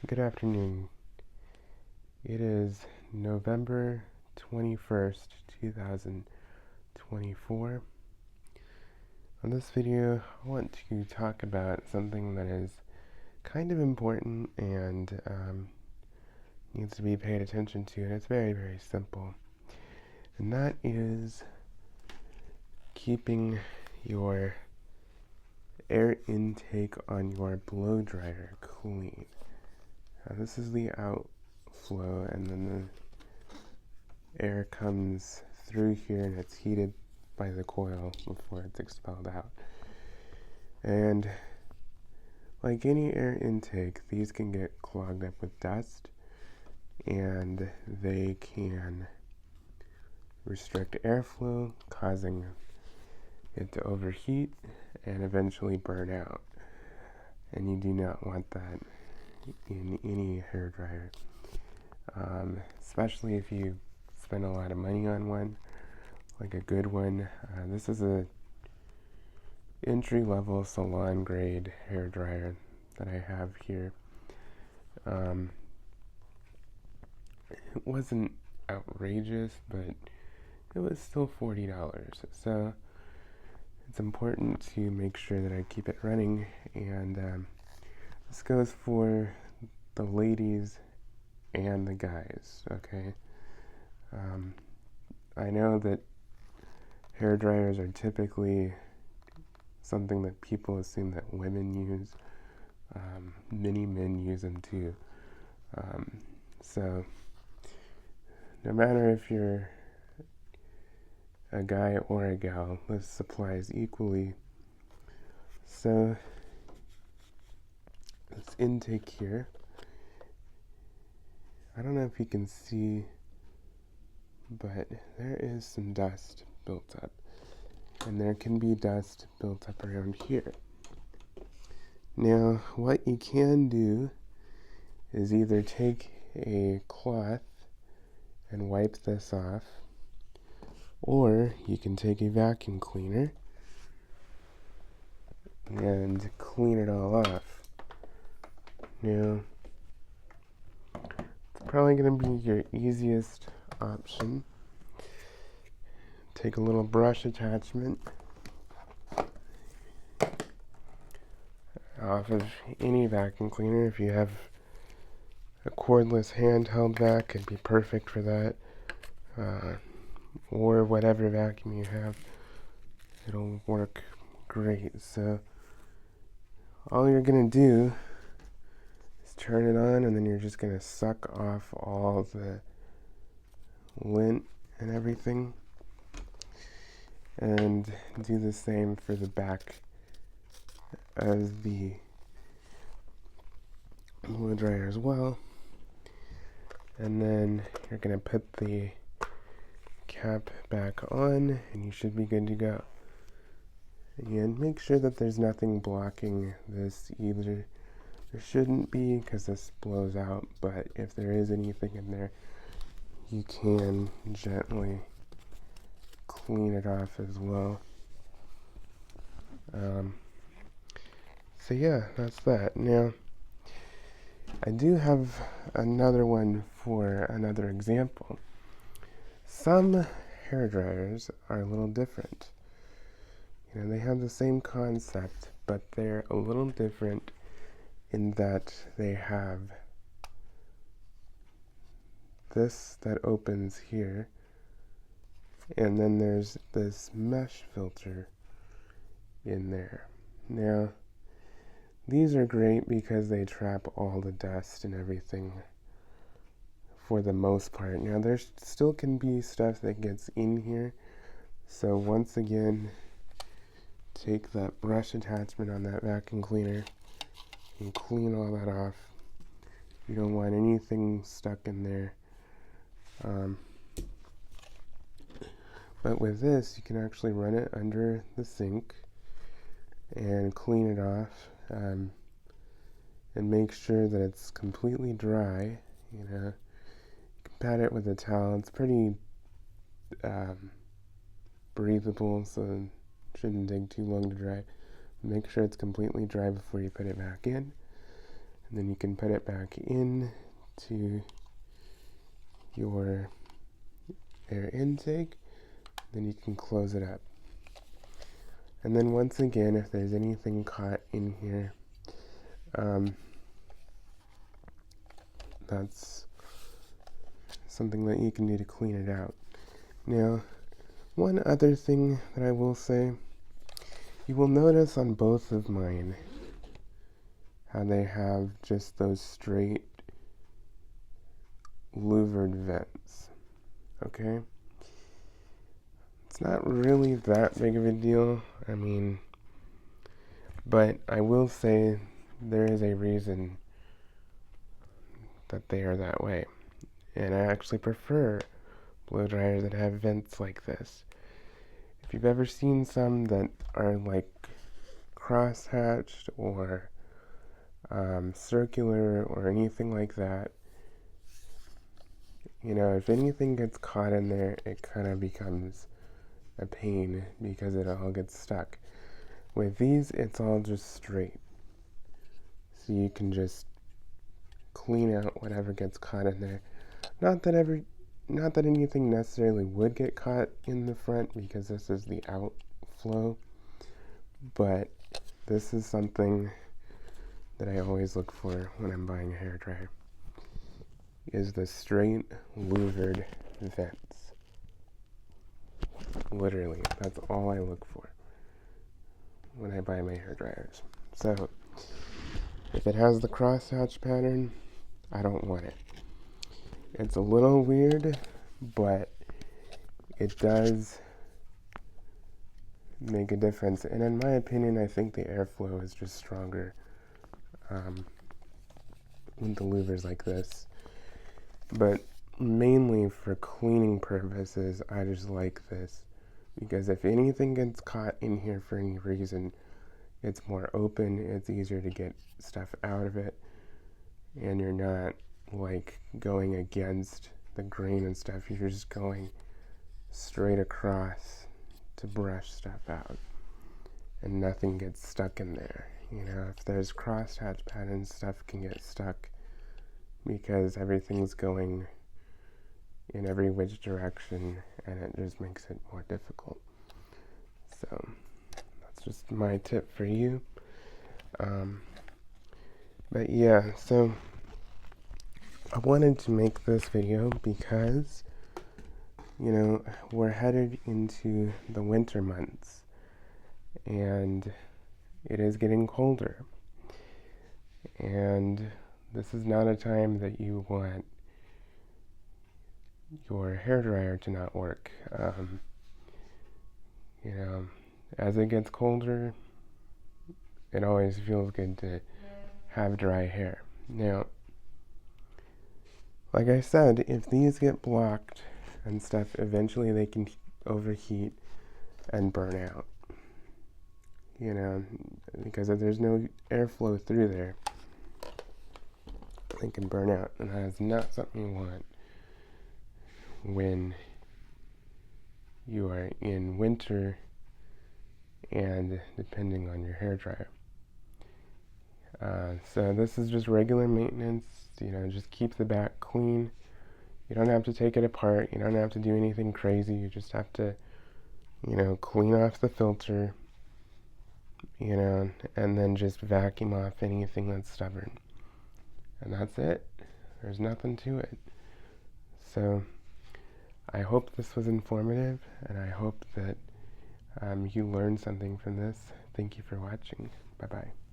Good afternoon. It is November 21st, 2024. On this video, I want to talk about something that is kind of important and needs to be paid attention to, and it's very, very simple. And that is keeping your air intake on your blow dryer clean. This is the outflow, and then the air comes through here and it's heated by the coil before it's expelled out. And like any air intake, these can get clogged up with dust, and they can restrict airflow, causing it to overheat and eventually burn out. And you do not want that in any hairdryer, especially if you spend a lot of money on one, like a good one. This is a entry-level salon grade hairdryer that I have here. It wasn't outrageous, but it was still $40. So it's important to make sure that I keep it running, and this goes for the ladies and the guys, okay? I know that hair dryers are typically something that people assume that women use. Many men use them too. So no matter if you're a guy or a gal, this applies equally. So this intake here, I don't know if you can see, but there is some dust built up, and there can be dust built up around here. Now, what you can do is either take a cloth and wipe this off, or you can take a vacuum cleaner and clean it all off. Now, it's probably going to be your easiest option. Take a little brush attachment off of any vacuum cleaner. If you have a cordless handheld vac, it'd be perfect for that. Or whatever vacuum you have, it'll work great. So all you're gonna do is turn it on, and then you're just gonna suck off all the lint and everything, and do the same for the back as the blow dryer as well. And then you're gonna put the cap back on, and you should be good to go. And make sure that there's nothing blocking this either. There shouldn't be, because this blows out, but if there is anything in there, you can gently clean it off as well. So yeah, that's that. Now, I do have another one for another example. Some hair dryers are a little different. You know, they have the same concept, but they're a little different in that they have this that opens here, and then there's this mesh filter in there. Now, these are great because they trap all the dust and everything for the most part. Now, there still can be stuff that gets in here, so once again, take that brush attachment on that vacuum cleaner and clean all that off. You don't want anything stuck in there. But with this, you can actually run it under the sink and clean it off, and make sure that it's completely dry. You know, you can pat it with a towel. It's pretty breathable, so it shouldn't take too long to dry. Make sure it's completely dry before you put it back in. And then you can put it back in to your air intake. Then you can close it up. And then once again, if there's anything caught in here, that's something that you can do to clean it out. Now, one other thing that I will say, you will notice on both of mine how they have just those straight louvered vents, okay? It's not really that big of a deal, I mean, but I will say there is a reason that they are that way. And I actually prefer blow dryers that have vents like this. If you've ever seen some that are like cross-hatched or circular or anything like that, you know, if anything gets caught in there, it kind of becomes a pain because it all gets stuck. With these, it's all just straight. So you can just clean out whatever gets caught in there. Not that anything necessarily would get caught in the front because this is the outflow, but this is something that I always look for when I'm buying a hairdryer, is the straight louvered vents. Literally, that's all I look for when I buy my hairdryers. So, if it has the crosshatch pattern, I don't want it. It's a little weird, but it does make a difference. And in my opinion, I think the airflow is just stronger with the louvers like this. But mainly for cleaning purposes, I just like this. Because if anything gets caught in here for any reason, it's more open, it's easier to get stuff out of it, and you're not like going against the grain and stuff, you're just going straight across to brush stuff out, and nothing gets stuck in there. You know, if there's crosshatch patterns, stuff can get stuck because everything's going in every which direction, and it just makes it more difficult. So that's just my tip for you. But yeah, so I wanted to make this video because, you know, we're headed into the winter months and it is getting colder, and this is not a time that you want your hairdryer to not work. You know, as it gets colder, it always feels good to have dry hair. Now, like I said, if these get blocked and stuff, eventually they can overheat and burn out. You know, because if there's no airflow through there, they can burn out, and that is not something you want when you are in winter and depending on your hairdryer. So this is just regular maintenance. You know, just keep the back clean. You don't have to take it apart. You don't have to do anything crazy. You just have to, you know, clean off the filter, you know, and then just vacuum off anything that's stubborn. And that's it. There's nothing to it. So I hope this was informative, and I hope that you learned something from this. Thank you for watching. Bye-bye.